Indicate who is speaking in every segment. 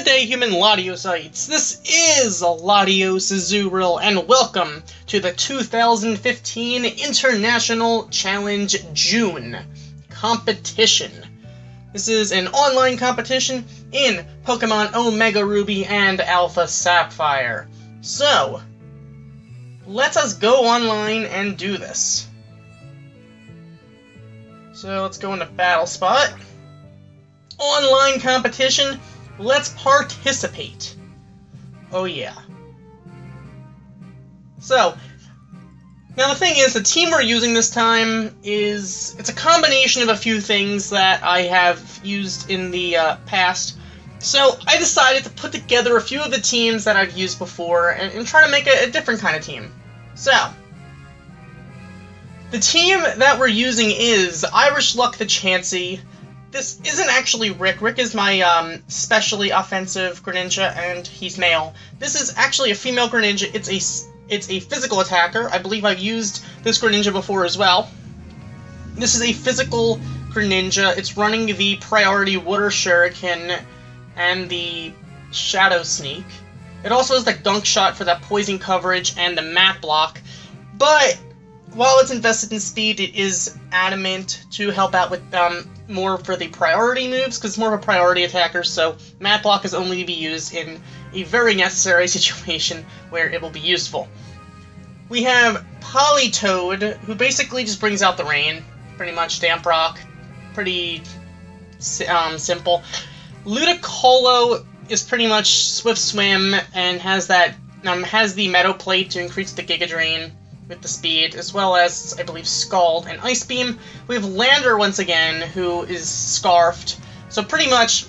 Speaker 1: Good day, human Ladiocytes. This is Latios Azuril, and welcome to the 2015 International Challenge June competition. This is an online competition in Pokemon Omega Ruby and Alpha Sapphire. So, let us go online and do this. So let's go into Battle Spot. Online competition. Let's participate. Oh yeah. So, now the thing is, the team we're using this time it's a combination of a few things that I have used in the past. So I decided to put together a few of the teams that I've used before and try to make a different kind of team. So, the team that we're using is Irish Luck the Chansey. This isn't actually Rick. Rick is my specially offensive Greninja, and he's male. This is actually a female Greninja. It's a physical attacker. I believe I've used this Greninja before as well. This is a physical Greninja. It's running the Priority Water Shuriken and the Shadow Sneak. It also has the Gunk Shot for that poison coverage and the Mat Block, but while it's invested in speed, it is adamant to help out with more for the priority moves, because it's more of a priority attacker, so Mat Block is only to be used in a very necessary situation where it will be useful. We have Politoed, who basically just brings out the rain, pretty much. Damp Rock, pretty simple. Ludicolo is pretty much Swift Swim and has that has the Meadow Plate to increase the Giga Drain with the speed, as well as, I believe, Scald and Ice Beam. We have Lander once again, who is Scarfed, so pretty much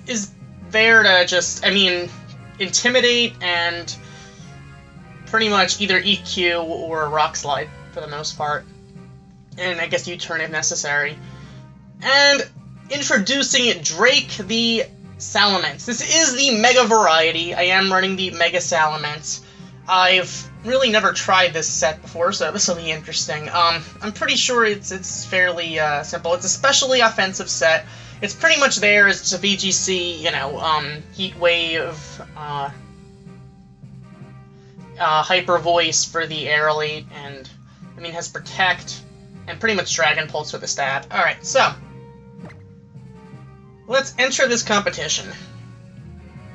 Speaker 1: is there to just, intimidate and pretty much either EQ or Rock Slide for the most part, and I guess U-turn if necessary. And introducing Drake the Salamence. This is the Mega variety. I am running the Mega Salamence. I've really never tried this set before, so this will be interesting. I'm pretty sure it's fairly simple. It's a specially offensive set. It's pretty much there as a VGC, Heat Wave, Hyper Voice for the Air Elite, and, has Protect, and pretty much Dragon Pulse for the stab. Alright, so, let's enter this competition.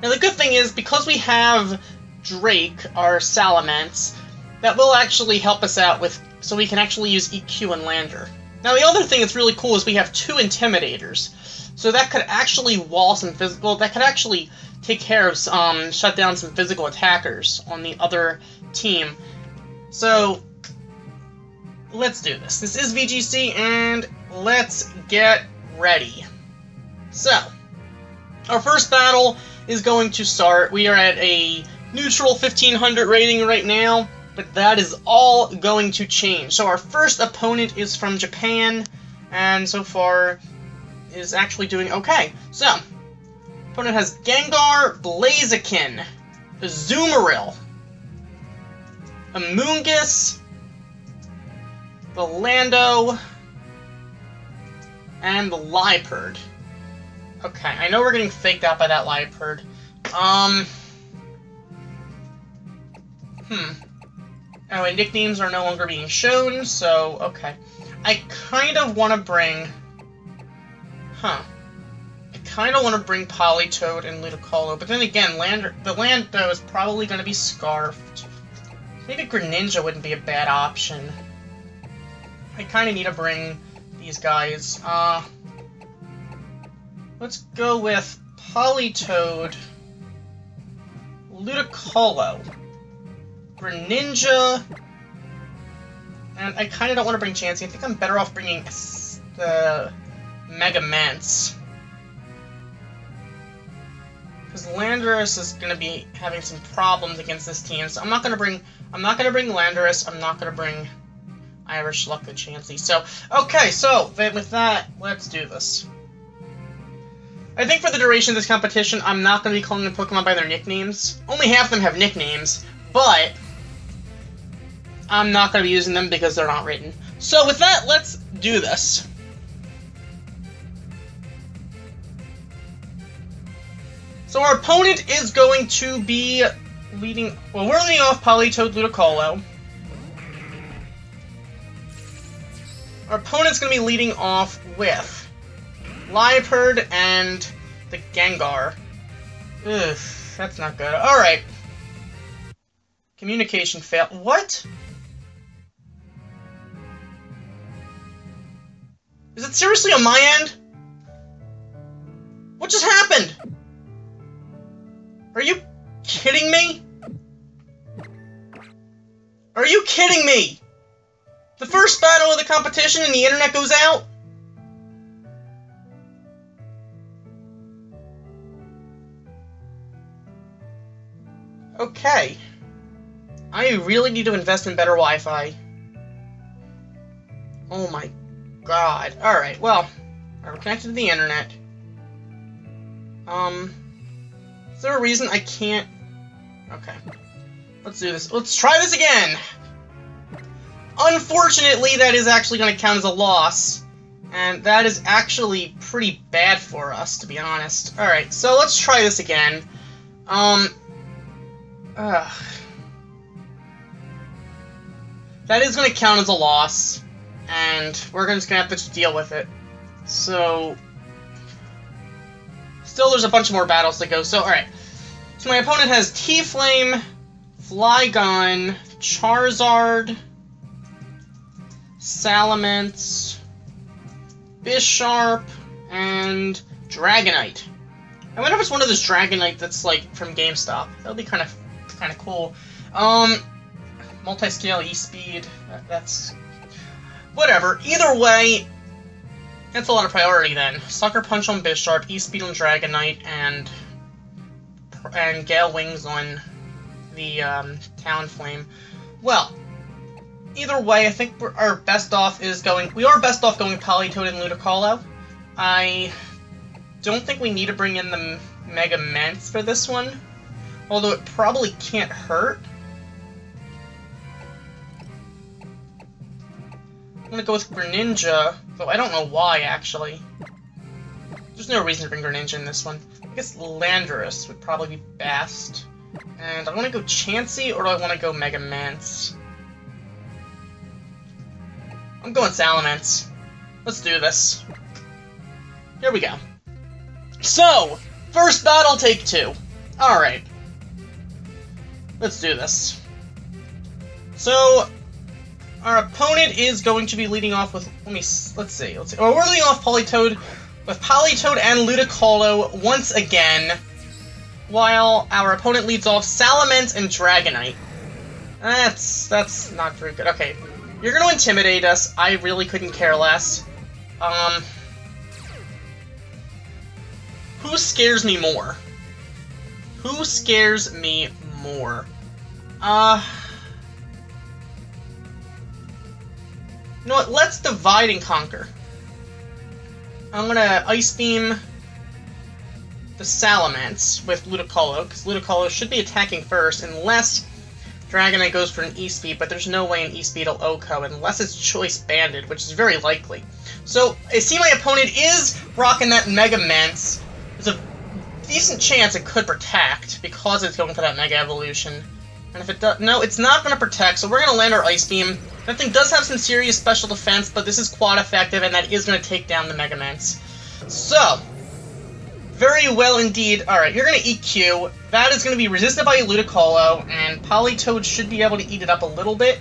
Speaker 1: Now the good thing is, because we have Drake, our Salamence, that will actually help us out with, so we can actually use EQ and Lander. Now the other thing that's really cool is we have two Intimidators, so that could actually wall some physical, that could actually take care of, shut down some physical attackers on the other team. So, let's do this. This is VGC, and let's get ready. So, our first battle is going to start. We are at a neutral 1500 rating right now, but that is all going to change. So our first opponent is from Japan, and so far is actually doing okay. So, opponent has Gengar, Blaziken, Azumarill, Amoonguss, the Lando, and the Liepard. Okay, I know we're getting faked out by that Liepard. Anyway, nicknames are no longer being shown, so, okay. I kind of want to bring... I kind of want to bring Politoed and Ludicolo, but then again, the Lando is probably going to be Scarfed. Maybe Greninja wouldn't be a bad option. I kind of need to bring these guys. Let's go with Politoed, Ludicolo, Greninja, and I kind of don't want to bring Chansey. I think I'm better off bringing the Mega Mance, because Landorus is going to be having some problems against this team. So I'm not going to bring Landorus. I'm not going to bring Irish Luck the Chansey. So okay, so with that, let's do this. I think for the duration of this competition, I'm not going to be calling the Pokemon by their nicknames. Only half of them have nicknames, but I'm not going to be using them because they're not written. So with that, let's do this. So our opponent is going to be leading... Well, we're leading off Politoed Ludicolo. Our opponent's going to be leading off with Liepard and the Gengar. Ugh, that's not good. Alright. Communication fail. What? Is it seriously on my end? What just happened? Are you kidding me? Are you kidding me? The first battle of the competition and the internet goes out? Okay. I really need to invest in better Wi-Fi. Oh my god. Alright, well. We're connected to the internet. Is there a reason I can't... Okay. Let's do this. Let's try this again! Unfortunately, that is actually going to count as a loss. And that is actually pretty bad for us, to be honest. Alright, so let's try this again. That is going to count as a loss. And we're just going to have to deal with it. So... Still, there's a bunch more battles to go, so alright. So my opponent has T-Flame, Flygon, Charizard, Salamence, Bisharp, and Dragonite. I wonder if it's one of those Dragonite that's like from GameStop. That would be kind of cool. Multi-scale E-Speed. That's whatever. Either way, that's a lot of priority then. Sucker Punch on Bisharp, E-Speed on Dragonite, and Gale Wings on the Talonflame. Well. Either way, I think we are best off going Politoed and Ludicolo. I don't think we need to bring in the Mega Mance for this one, although it probably can't hurt. I'm gonna go with Greninja, though I don't know why, actually. There's no reason to bring Greninja in this one. I guess Landorus would probably be best. And I want to go Chansey, or do I want to go Mega Mance? I'm going Salamence. Let's do this. Here we go. So, first battle, take 2. Alright. Let's do this. So, our opponent is going to be leading off with... Let's see. Oh, we're leading off Politoed with Politoed and Ludicolo once again, while our opponent leads off Salamence and Dragonite. That's not very good. Okay. You're gonna intimidate us. I really couldn't care less. Who scares me more? Who scares me more? You know what? Let's divide and conquer. I'm gonna Ice Beam the Salamence with Ludicolo, because Ludicolo should be attacking first, unless Dragonite goes for an E-Speed, but there's no way an E-Speed will OHKO unless it's Choice Banded, which is very likely. So, I see my opponent is rocking that Mega Mance. There's a decent chance it could protect, because it's going for that Mega Evolution. And if it does... No, it's not going to protect, so we're going to land our Ice Beam. That thing does have some serious special defense, but this is quad effective, and that is going to take down the Mega Mance. So... Very well indeed. Alright, you're going to EQ. That is going to be resisted by Ludicolo, and Politoed should be able to eat it up a little bit.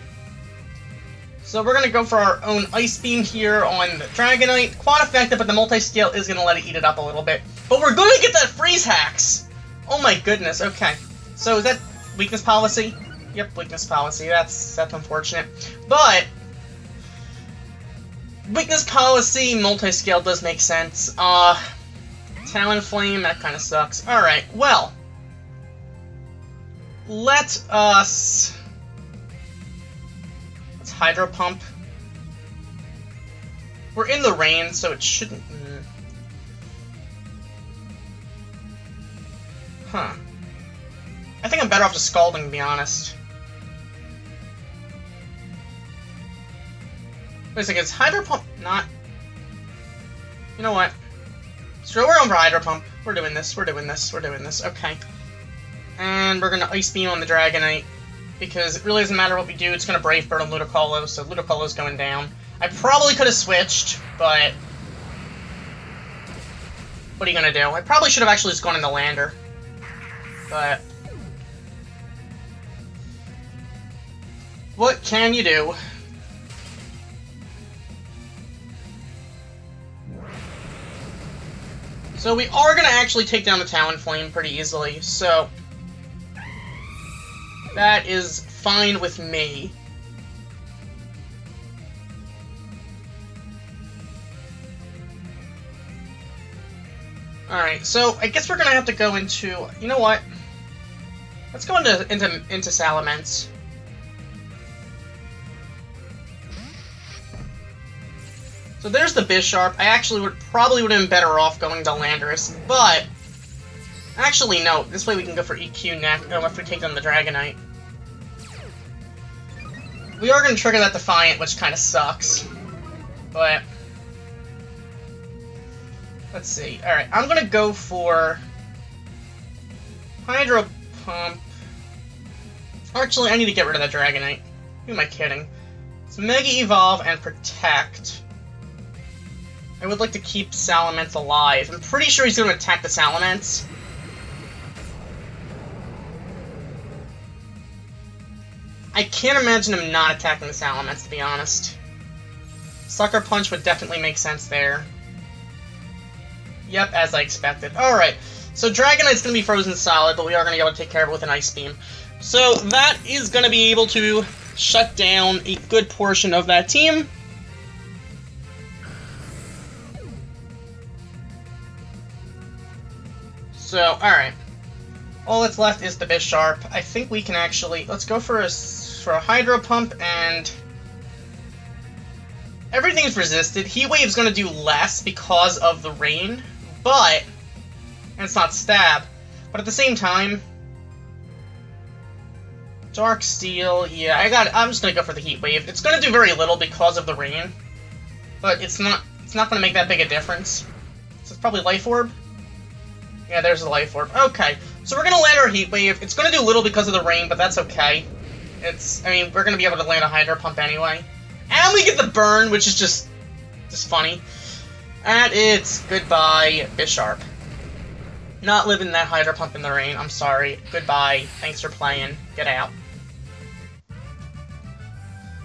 Speaker 1: So we're going to go for our own Ice Beam here on the Dragonite. Quad effective, but the multi-scale is going to let it eat it up a little bit. But we're going to get that Freeze Hacks! Oh my goodness, okay. So is that weakness policy? Yep, weakness policy. That's unfortunate. But... weakness policy, multi-scale does make sense. Talonflame, that kind of sucks. Alright, well. Let us... Let's Hydro Pump. We're in the rain, so it shouldn't... Huh. I think I'm better off just Scalding, to be honest. Wait a second, is Hydro Pump not... You know what? Let's throw her on for Hydro Pump. We're doing this, we're doing this, we're doing this. Okay. And we're gonna Ice Beam on the Dragonite, because it really doesn't matter what we do, it's gonna Brave Bird on Ludicolo, so Ludicolo's going down. I probably could have switched, but what are you gonna do? I probably should have actually just gone in the Lander. But what can you do? So we are going to actually take down the Talonflame pretty easily, so that is fine with me. Alright, so I guess we're going to have to go into... You know what? Let's go into Salamence. So there's the Bisharp. I actually probably would have been better off going to Landorus, but... Actually, no. This way we can go for EQ next, if we take down the Dragonite. We are going to trigger that Defiant, which kind of sucks. But... Let's see. Alright, I'm going to go for... Hydro Pump. Actually, I need to get rid of that Dragonite. Who am I kidding? It's Mega Evolve and Protect. I would like to keep Salamence alive. I'm pretty sure he's going to attack the Salamence. I can't imagine him not attacking the Salamence, to be honest. Sucker Punch would definitely make sense there. Yep, as I expected. Alright, so Dragonite's going to be frozen solid, but we are going to be able to take care of it with an Ice Beam. So that is going to be able to shut down a good portion of that team. So, alright. All that's left is the Bisharp. I think we can actually... Let's go for a Hydro Pump, and... Everything's resisted. Heat Wave's going to do less because of the rain, but... And it's not Stab. But at the same time... Dark Steel, yeah, I'm just going to go for the Heat Wave. It's going to do very little because of the rain, but it's not going to make that big a difference. So it's probably Life Orb. Yeah, there's the Life Orb. Okay, so we're going to land our Heat Wave. It's going to do little because of the rain, but that's okay. I mean, we're going to be able to land a Hydro Pump anyway. And we get the Burn, which is just funny. And it's goodbye, Bisharp. Not living that Hydro Pump in the rain, I'm sorry. Goodbye, thanks for playing, get out.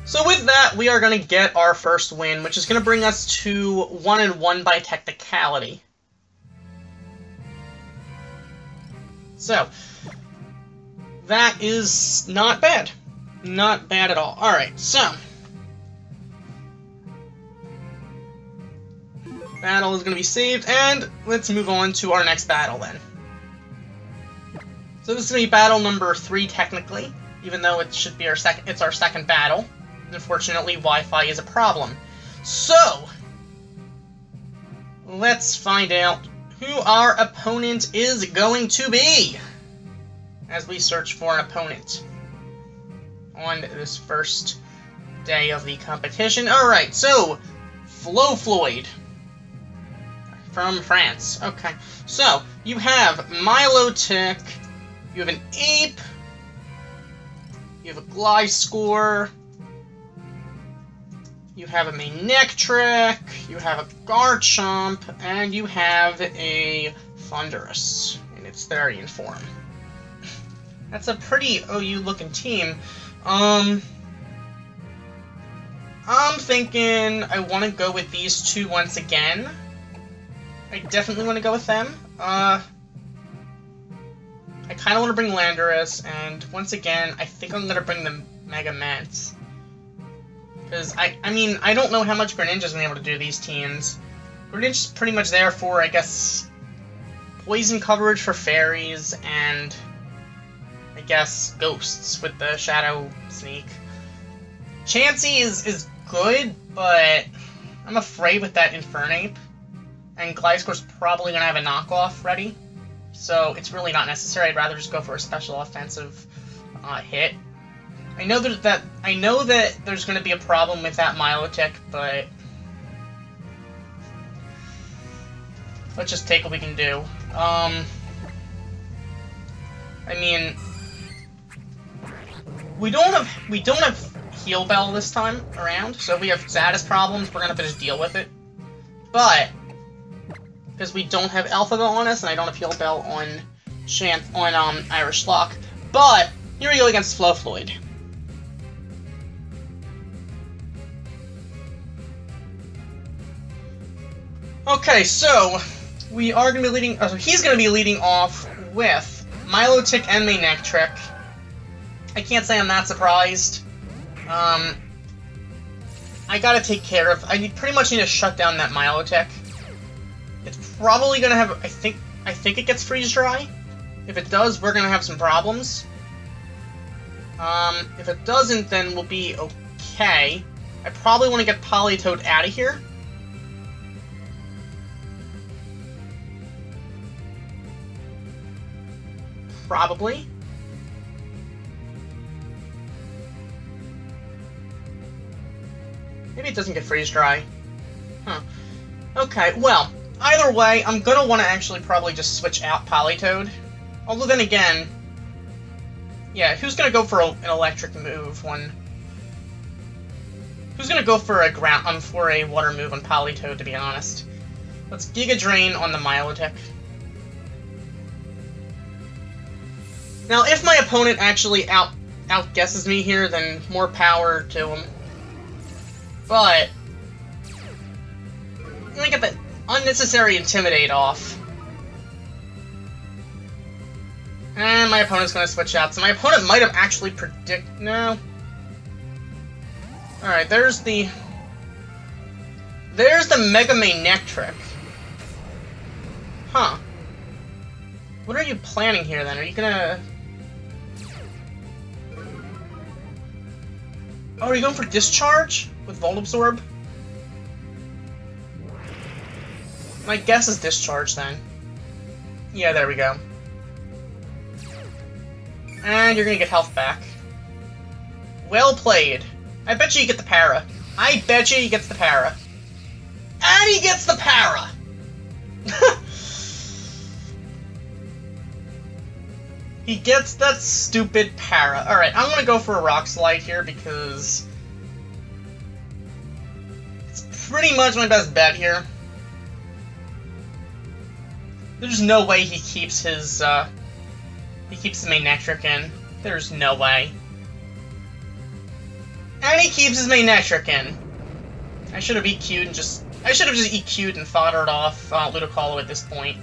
Speaker 1: So with that, we are going to get our first win, which is going to bring us to 1-1 by technicality. So, that is not bad. Not bad at all. Alright, so. Battle is going to be saved, and let's move on to our next battle then. So this is going to be battle number 3 technically, even though it should be it's our second battle. Unfortunately, Wi-Fi is a problem. So, let's find out who our opponent is going to be as we search for an opponent on this first day of the competition. Alright, so, Flowfloyd from France. Okay, so, you have Milotic, you have an Ape, you have a Gliscor, you have a Manectric, you have a Garchomp, and you have a Thundurus in its Therian form. That's a pretty OU-looking team. I'm thinking I want to go with these two once again. I definitely want to go with them. I kind of want to bring Landorus, and once again, I think I'm going to bring the Mega Mance. Because, I mean, I don't know how much Greninja's been able to do these teams. Greninja's pretty much there for, I guess, poison coverage for fairies, and I guess ghosts with the Shadow Sneak. Chansey is good, but I'm afraid with that Infernape. And Gliscor's probably going to have a knockoff ready. So it's really not necessary. I'd rather just go for a special offensive hit. I know that there's going to be a problem with that Milotic, but Let's just take what we can do. I mean, we don't have Heal Bell this time around, so if we have status problems, we're gonna have to just deal with it. But because we don't have Alpha Bell on us, and I don't have Heal Bell on Irish Lock. But here we go against Flowfloid. Okay, so we are gonna be leading. So he's gonna be leading off with Milotic and Manectric. I can't say I'm that surprised. I gotta take care of. I pretty much need to shut down that Milotic. It's probably gonna have. I think it gets freeze dry. If it does, we're gonna have some problems. If it doesn't, then we'll be okay. I probably want to get Politoed out of here. Probably. Maybe it doesn't get freeze dry. Huh. Okay, well, either way, I'm gonna want to actually probably just switch out Politoed. Although then again, yeah, who's gonna go for an electric move when? Who's gonna go for a water move on Politoed? To be honest, let's Giga Drain on the Milotic. Now, if my opponent actually outguesses me here, then more power to him. But let me get that unnecessary Intimidate off. And my opponent's gonna switch out. So my opponent might have actually no. Alright, there's the Mega Manectric. Huh. What are you planning here then? Are you gonna... Oh, are you going for Discharge with Volt Absorb? My guess is Discharge then. Yeah, there we go. And you're gonna get health back. Well played. I bet you get the para. I bet you he gets the para. And he gets the para! He gets that stupid para. Alright, I'm gonna go for a Rock Slide here because it's pretty much my best bet here. There's no way he keeps his Manectric in. There's no way. And he keeps his Manectric in. I should have EQ'd and just EQ'd and foddered off Ludicolo at this point.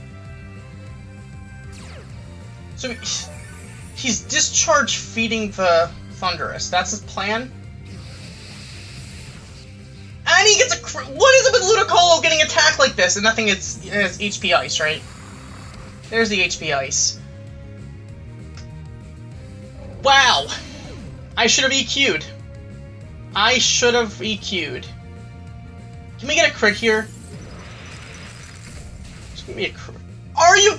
Speaker 1: So he's Discharge feeding the Thundurus. That's his plan. And he gets a what is it with Ludicolo getting attacked like this? And nothing is HP Ice, right? There's the HP Ice. Wow! I should have EQ'd. I should have EQ'd. Can we get a crit here? Just give me a crit. Are you...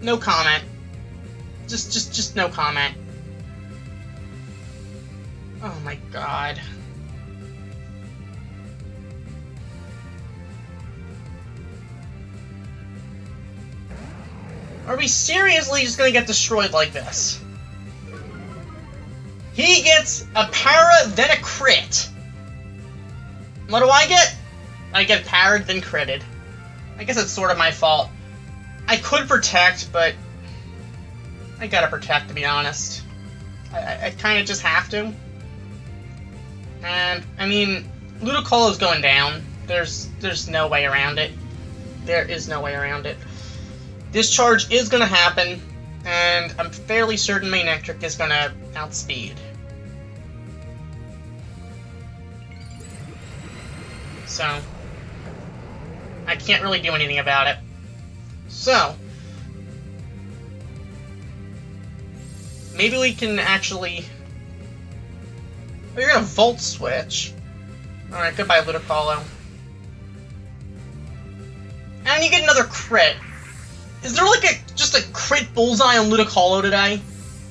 Speaker 1: No comment. Just no comment. Oh my god. Are we seriously just gonna get destroyed like this? He gets a para, then a crit. What do I get? I get parried, then critted. I guess it's sort of my fault. I could protect, but I gotta protect, to be honest. I kind of just have to. And, I mean, Ludicolo's going down. There's no way around it. There is no way around it. Discharge is gonna happen, and I'm fairly certain Manectric is gonna outspeed. So, I can't really do anything about it. So, maybe we can actually... Oh, you're gonna Volt Switch. Alright, goodbye, Ludicolo. And you get another crit. Is there like just a crit bullseye on Ludicolo today?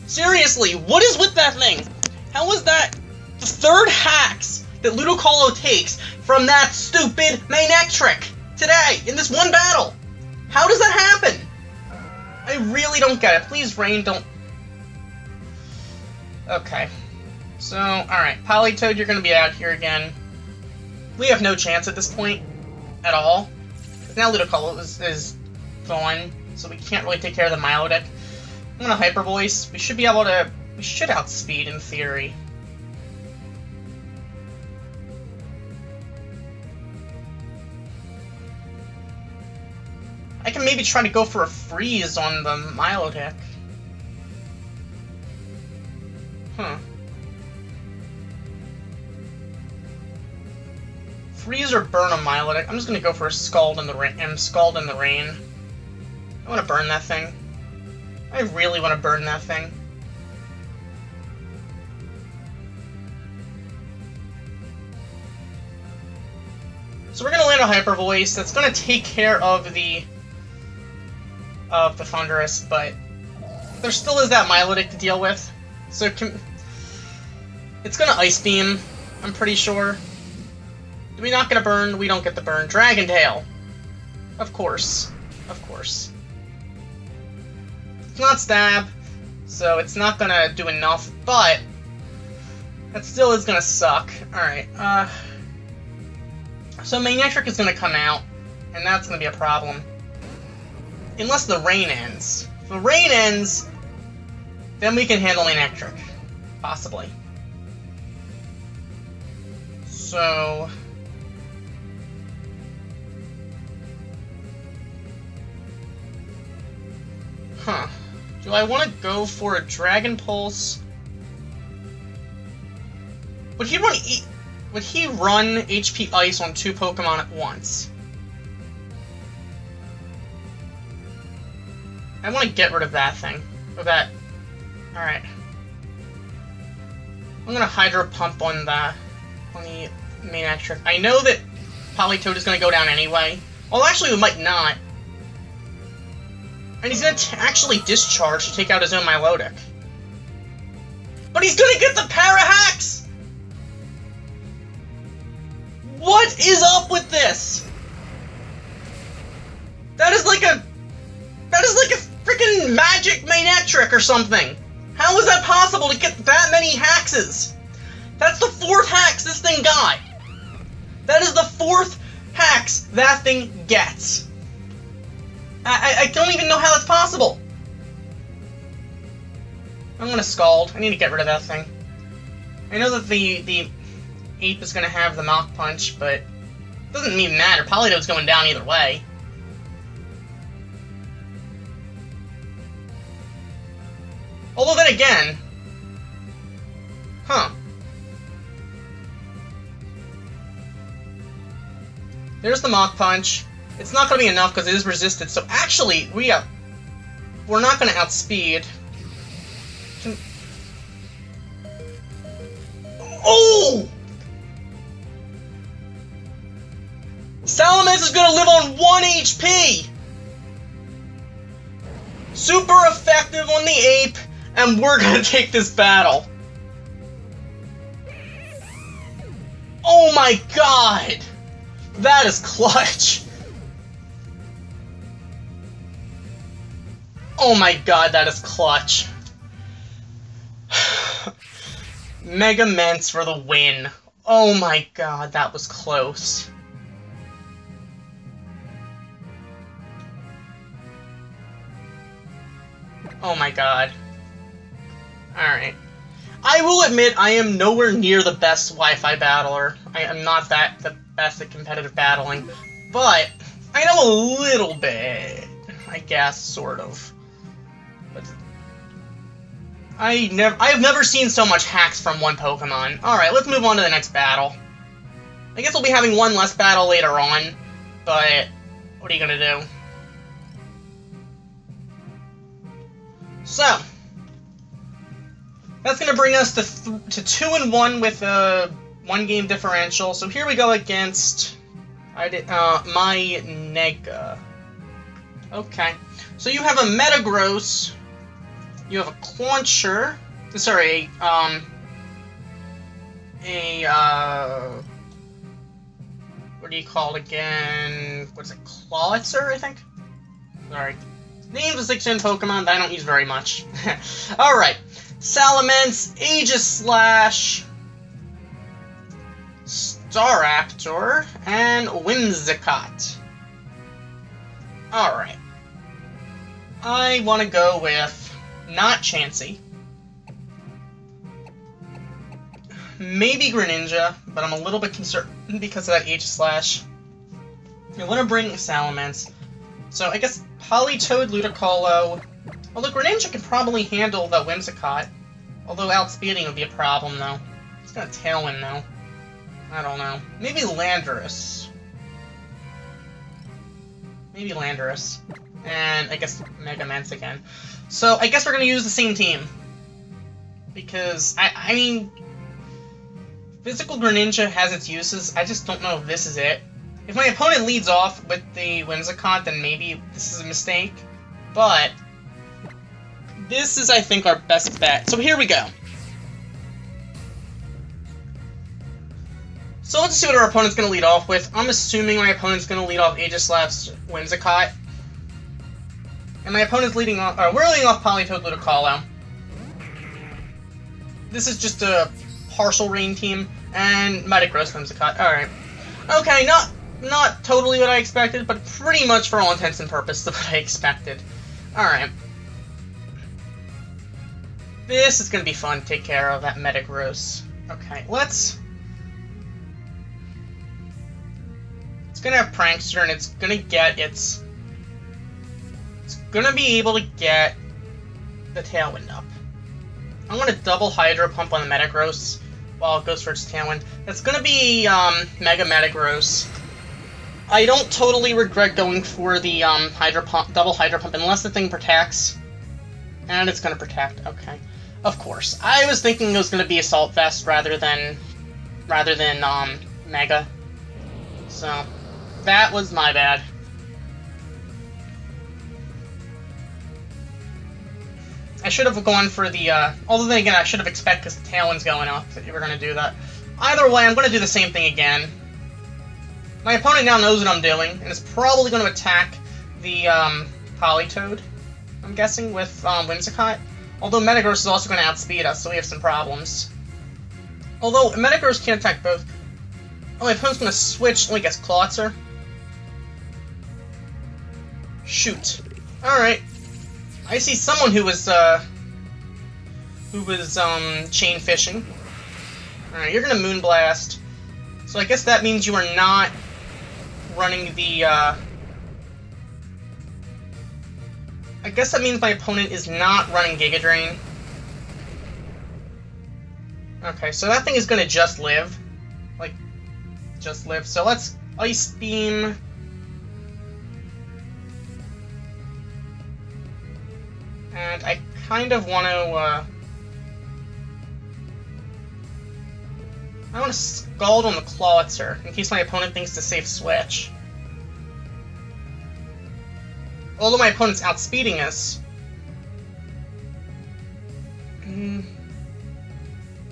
Speaker 1: Seriously, what is with that thing? How was that the third hacks that Ludicolo takes from that stupid Manectric today, in this one battle? How does that happen? I really don't get it. Please, Rain, don't... Okay. So, alright. Politoed, you're gonna be out here again. We have no chance at this point. At all. Now Ludicolo is gone, so we can't really take care of the Milotic. I'm gonna Hyper Voice. We should be able to... We should outspeed, in theory. I can maybe try to go for a freeze on the Milotic. Huh. Freeze or burn a Milotic. I'm just gonna go for a Scald in the Rain. Scald in the Rain. I want to burn that thing. I really want to burn that thing. So we're gonna land a Hyper Voice. That's gonna take care of the Thunderous, but there still is that Milotic to deal with. So it's gonna Ice Beam, I'm pretty sure. Do we not get a burn? We don't get the burn. Dragon Tail. Of course. Of course. It's not Stab, so it's not gonna do enough, but that still is gonna suck. Alright, so Manectric is gonna come out, and that's gonna be a problem. Unless the rain ends. If the rain ends, then we can handle Manectric. Possibly. So... Huh. Do I want to go for a Dragon Pulse? Would he run HP Ice on 2 Pokemon at once? I want to get rid of that thing. Of that. Alright. I'm gonna Hydro Pump on the Manectric. I know that Politoed is gonna go down anyway. Well, actually, we might not. And he's gonna actually discharge to take out his own Milotic. But he's gonna get the Para-Hacks! What is up with this? That is like a freaking magic Manectric or something. How is that possible to get that many Haxes? That's the 4th Hax this thing got. That is the 4th Hax that thing gets. I don't even know how that's possible. I'm gonna Scald. I need to get rid of that thing. I know that the Ape is gonna have the Mach Punch, but it doesn't even matter. Politoed's going down either way. Although then again... Huh. There's the Mach Punch. It's not going to be enough because it is resisted, so actually, we're not going to outspeed. Oh! Salamence is going to live on 1 HP! Super effective on the Ape, and we're going to take this battle. Oh my god! That is clutch! Oh my god, that is clutch. Mega Mence for the win. Oh my god, that was close. Oh my god. Alright. I will admit I am nowhere near the best Wi-Fi battler. I am not the best at competitive battling. But I know a little bit. I guess, sort of. But I have never seen so much hacks from one Pokemon. Alright, let's move on to the next battle. I guess we'll be having one less battle later on, but what are you gonna do? So, that's gonna bring us to 2-1 with a 1-game differential. So here we go against my Nega. Okay, so you have a Metagross, you have a Clauncher, sorry, a, what do you call it again? What's it, Clawitzer, I think? Sorry. Names of 6-gen Pokemon that I don't use very much. Alright. Salamence, Aegislash, Staraptor, and Whimsicott. Alright. I want to go with not Chansey. Maybe Greninja, but I'm a little bit concerned because of that Aegislash. I want to bring Salamence. So I guess Politoed, Ludicolo. Although Greninja can probably handle the Whimsicott. Although outspeeding would be a problem, though. It's got a Tailwind, though. I don't know. Maybe Landorus. Maybe Landorus. And I guess Mega Mance again. So I guess we're going to use the same team. Because, I mean... Physical Greninja has its uses, I just don't know if this is it. If my opponent leads off with the Whimsicott, then maybe this is a mistake. But, this is, I think, our best bet. So here we go. So let's see what our opponent's going to lead off with. I'm assuming my opponent's going to lead off Aegislash Whimsicott. And my opponent's leading off, we're leading off Politoed Ludicolo. This is just a partial rain team, and Metagross Whimsicott. Alright. Okay, not totally what I expected, but pretty much for all intents and purposes what I expected. Alright. This is gonna be fun to take care of, that Metagross. Okay, let's... It's gonna have Prankster, and it's gonna get its... It's gonna be able to get the Tailwind up. I'm gonna double Hydro Pump on the Metagross while it goes for its Tailwind. That's gonna be Mega Metagross. I don't totally regret going for the double Hydro Pump unless the thing protects. And it's gonna protect, okay. Of course. I was thinking it was gonna be Assault Vest rather than Mega. So that was my bad. I should have gone for the, although then again, I should have expected because the Tailwind's going up that you were going to do that. Either way, I'm going to do the same thing again. My opponent now knows what I'm doing, and is probably going to attack the, Politoed, I'm guessing, with, Whimsicott. Although Metagross is also going to outspeed us, so we have some problems. Although, Metagross can't attack both. Oh, my opponent's going to switch, I guess, Clawitzer. Shoot. Alright. I see someone who was chain fishing. Alright, you're gonna Moonblast. So I guess that means you are not running the, I guess that means my opponent is not running Giga Drain. Okay, so that thing is gonna just live. Like, just live. So let's Ice Beam. And I kind of want to, I want to Scald on the Clawitzer, in case my opponent thinks to safe switch. Although my opponent's outspeeding us.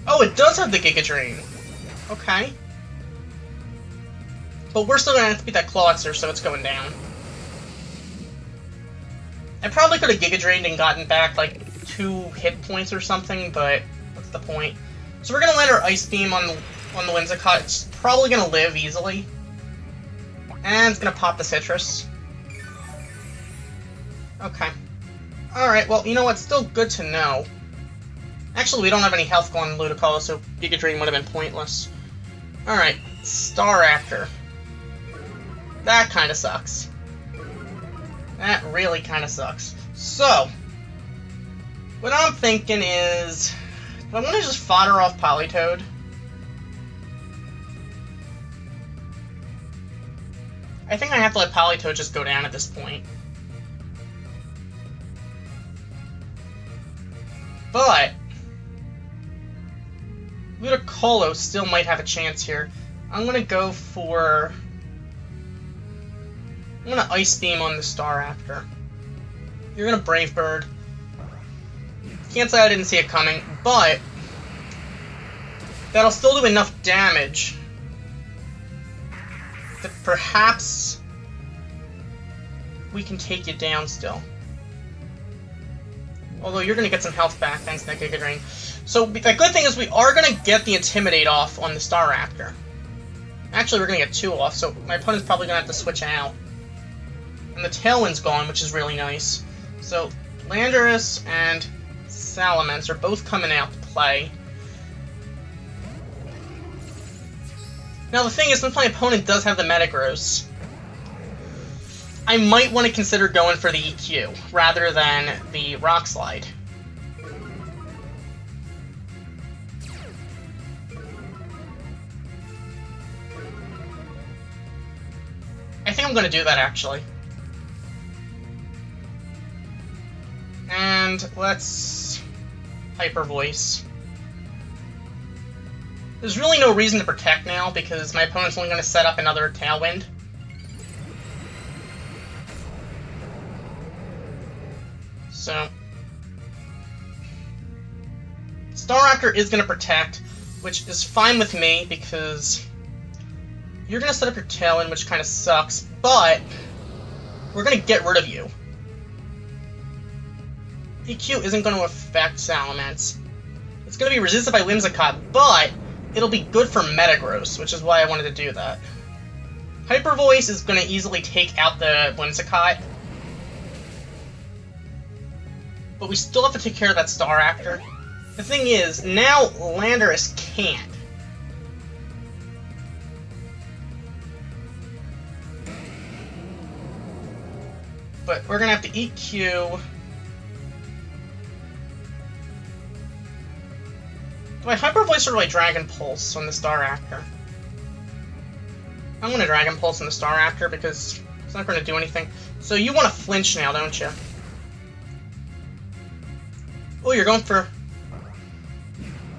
Speaker 1: Oh, it does have the Giga Drain. Okay. But we're still going to have to beat that Clawitzer, so it's going down. I probably could have Giga Drained and gotten back, like, 2 hit points or something, but what's the point? So we're going to land our Ice Beam on the Whimsicott. It's probably going to live easily. And it's going to pop the Citrus. Okay. Alright, well, you know what? Still good to know. Actually, we don't have any health going on Ludicolo, so Giga Drain would have been pointless. Alright, Staraptor. That kind of sucks. That really kind of sucks. So, what I'm thinking is, I'm going to just fodder off Politoed. I think I have to let Politoed just go down at this point. But, Ludicolo still might have a chance here. I'm going to go for... I'm going to Ice Beam on the Staraptor. You're going to Brave Bird. Can't say I didn't see it coming, but... that'll still do enough damage that perhaps we can take you down still. Although you're going to get some health back thanks to that Giga Drain. So the good thing is we are going to get the Intimidate off on the Staraptor. Actually, we're going to get 2 off, so my opponent's probably going to have to switch out. And the Tailwind's gone, which is really nice. So Landorus and Salamence are both coming out to play. Now the thing is, since my opponent does have the Metagross, I might want to consider going for the EQ rather than the Rock Slide. I think I'm going to do that, actually. And let's Hyper Voice. There's really no reason to protect now, because my opponent's only going to set up another Tailwind. So Staraptor is going to protect, which is fine with me, because you're going to set up your Tailwind, which kind of sucks, but we're going to get rid of you. EQ isn't going to affect Salamence. It's going to be resisted by Whimsicott, but it'll be good for Metagross, which is why I wanted to do that. Hyper Voice is going to easily take out the Whimsicott, but we still have to take care of that Staraptor. The thing is, now Landorus can't. But we're going to have to EQ. Do I Hyper Voice or do I Dragon Pulse on the Staraptor? I'm going to Dragon Pulse on the Staraptor because it's not going to do anything. So you want to flinch now, don't you? Oh, you're going for...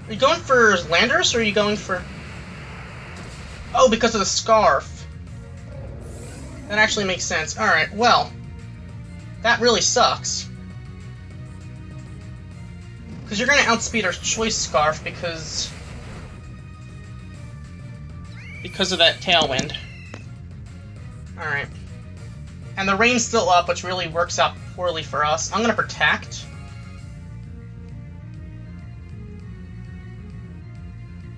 Speaker 1: Are you going for Landorus or are you going for... Oh, because of the Scarf. That actually makes sense. Alright, well... That really sucks. Because you're going to outspeed our Choice Scarf because of that Tailwind. Alright. And the rain's still up, which really works out poorly for us. I'm going to Protect.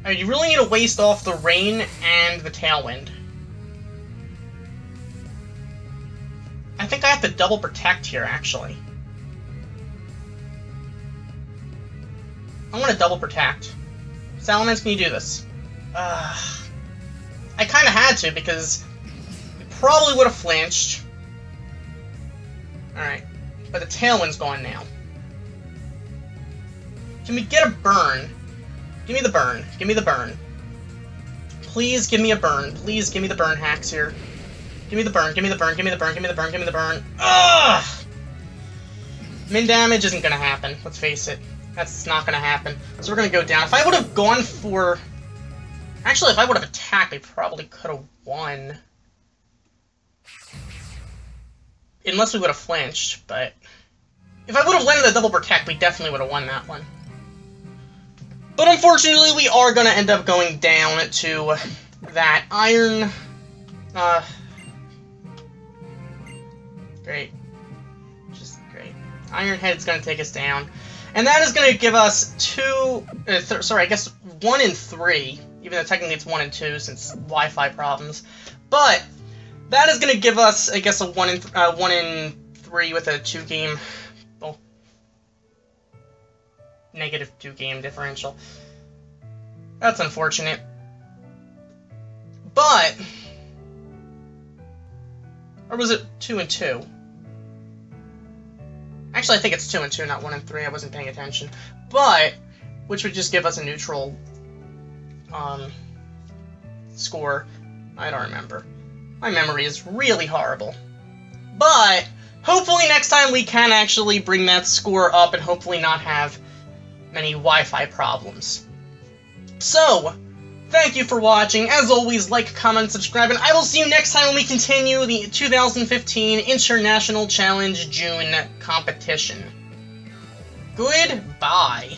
Speaker 1: You really need to waste off the rain and the Tailwind. I think I have to double Protect here, actually. I want to double Protect. Salamence, can you do this? I kind of had to, because it probably would have flinched. Alright. But the Tailwind's gone now. Can we get a burn? Give me the burn. Give me the burn. Please give me a burn. Please give me the burn hacks here. Give me the burn. Give me the burn. Give me the burn. Give me the burn. Give me the burn. Ugh! Min damage isn't going to happen. Let's face it. That's not going to happen. So we're going to go down. If I would have gone for... Actually, if I would have attacked, I probably could have won. Unless we would have flinched, but... If I would have landed a double Protect, we definitely would have won that one. But unfortunately, we are going to end up going down to that Iron... Great. Just great. Iron Head's going to take us down. And that is going to give us 1 and 3. Even though technically it's 1 and 2 since Wi-Fi problems. But that is going to give us, I guess, a 1 and 3 with a 2-game... Well, negative 2-game differential. That's unfortunate. But... Or was it 2 and 2? Actually, I think it's 2 and 2, not 1 and 3. I wasn't paying attention. But, which would just give us a neutral score. I don't remember. My memory is really horrible. But, hopefully next time we can actually bring that score up and hopefully not have many Wi-Fi problems. So, thank you for watching. As always, like, comment, subscribe, and I will see you next time when we continue the 2015 International Challenge June competition. Goodbye.